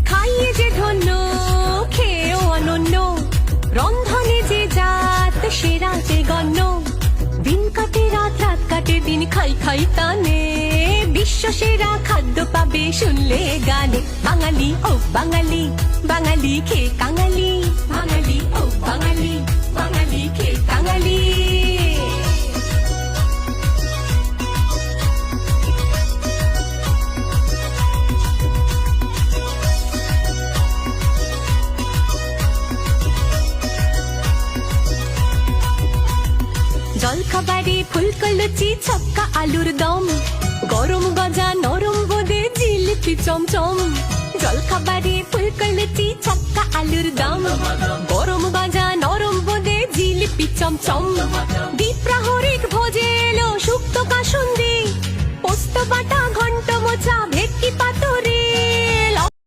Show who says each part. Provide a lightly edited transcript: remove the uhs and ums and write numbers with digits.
Speaker 1: খাইয়ে যে ধন্য খেয়েও অনন্য, রন্ধনে যে জাত সেরা যে গণ্য। দিন কাটে রাত, রাত কাটে দিন, খাই খাই তানে বিশ্ব সেরা খাদ্য পাবে শুনলে গানে। বাঙালি ও বাঙালি, বাঙালি খেয়ে কাঙালি, বাঙালি ও বাঙালি, বাঙালি খেয়ে কাঙালি। জলখাবারে ফুলকো লুচি, ছক্কা আলুর দম, গরম গজা নরম বোঁদে জিলিপি চমচম। জলখাবারে ফুলকো লুচি, ছক্কা আলুর দম, গরম গজা নরম বোঁদে জিলিপি চমচম। দ্বিপ্রাহরিক ভোজে এলো শুক্তো কাসুন্দি, পোস্ত বাটা ঘন্ট মোচা ভেটকি পাতা